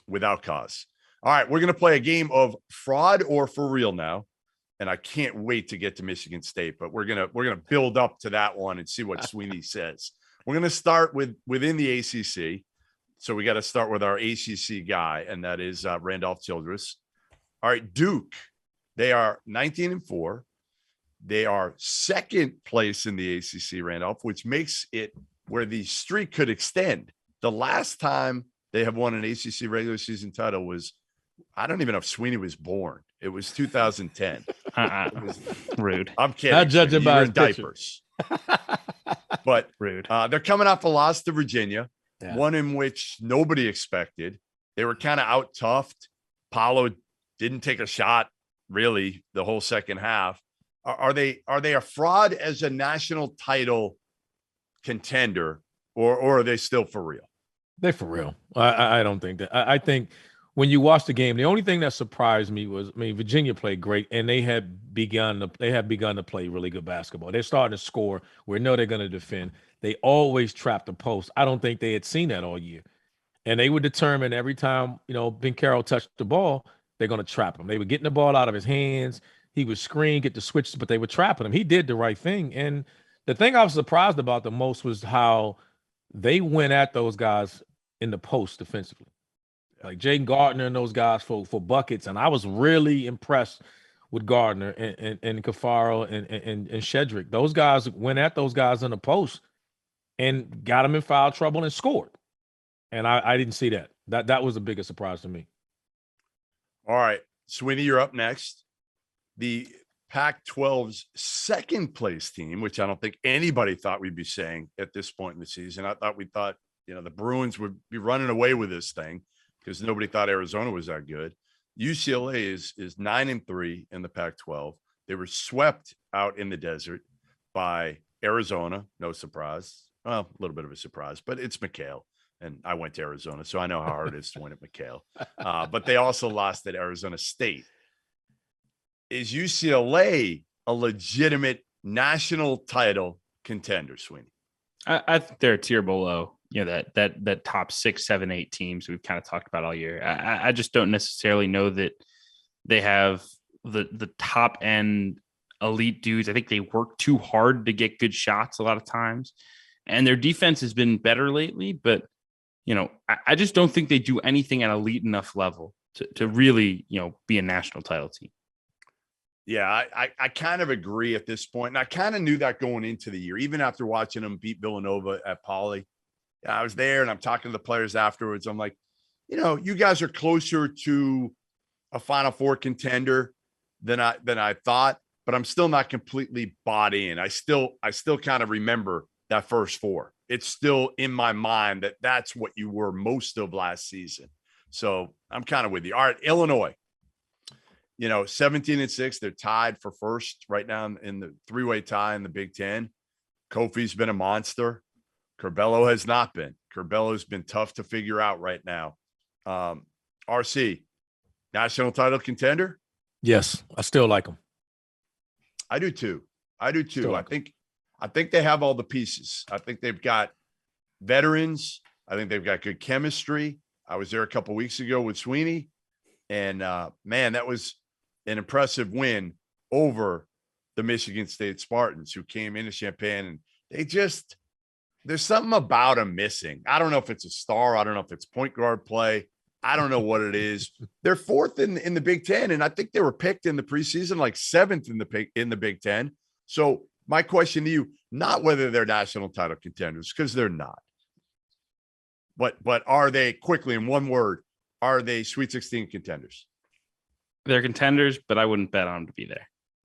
without cause. All right, we're going to play a game of fraud or for real now. And I can't wait to get to Michigan State, but we're gonna build up to that one and see what Sweeney says. We're gonna start within the ACC, so we got to start with our ACC guy, and that is Randolph Childress. All right, Duke. They are 19-4. They are second place in the ACC, Randolph, which makes it where the streak could extend. The last time they have won an ACC regular season title was, I don't even know if Sweeney was born. It was 2010. It was, rude. I'm kidding. Not judging by his diapers. But rude. They're coming off a loss to Virginia, Yeah. one in which nobody expected. They were kind of out toughed. Paulo didn't take a shot really the whole second half. Are they a fraud as a national title contender, or are they still for real? They're for real. I don't think that. I think when you watch the game, the only thing that surprised me was, Virginia played great, and they had begun to play really good basketball. They're starting to score. We know they're going to defend. They always trap the post. I don't think they had seen that all year, and they were determined every time Ben Carroll touched the ball, they're going to trap him. They were getting the ball out of his hands. He would screen, get the switches, but they were trapping him. He did the right thing, and the thing I was surprised about the most was how they went at those guys in the post defensively. Like Jay Gardner and those guys for buckets. And I was really impressed with Gardner and Cafaro and Shedrick. Those guys went at those guys in the post and got them in foul trouble and scored. And I didn't see that. That was the biggest surprise to me. All right, Sweeney, you're up next. The Pac-12's second place team, which I don't think anybody thought we'd be saying at this point in the season. We thought, the Bruins would be running away with this thing, because nobody thought Arizona was that good. UCLA is 9-3 in the Pac-12. They were swept out in the desert by Arizona. No surprise. Well, a little bit of a surprise, but it's McHale. And I went to Arizona, so I know how hard it is to win at McHale. But they also lost at Arizona State. Is UCLA a legitimate national title contender, Sweeney? I think they're a tier below. That top 6, 7, 8 teams we've kind of talked about all year. I just don't necessarily know that they have the top end elite dudes. I think they work too hard to get good shots a lot of times, and their defense has been better lately. But I just don't think they do anything at elite enough level to really be a national title team. Yeah, I kind of agree at this point, and I kind of knew that going into the year, even after watching them beat Villanova at Poly. I was there and I'm talking to the players afterwards. I'm like, you guys are closer to a Final Four contender than I thought, but I'm still not completely bought in. I still kind of remember that first four. It's still in my mind that that's what you were most of last season. So I'm kind of with you. All right, Illinois, 17-6. They're tied for first right now in the three-way tie in the Big Ten. Kofi's been a monster. Curbelo has not been. Curbelo's been tough to figure out right now. RC, national title contender? Yes, I still like them. I do too. I think they have all the pieces. I think they've got veterans. I think they've got good chemistry. I was there a couple of weeks ago with Sweeney, and man, that was an impressive win over the Michigan State Spartans, who came into Champaign, and there's something about them missing. I don't know if it's a star. I don't know if it's point guard play. I don't know what it is. They're fourth in the Big Ten, and I think they were picked in the preseason like seventh in the Big Ten. So my question to you, not whether they're national title contenders, because they're not. But are they, quickly in one word, are they Sweet 16 contenders? They're contenders, but I wouldn't bet on them to be there.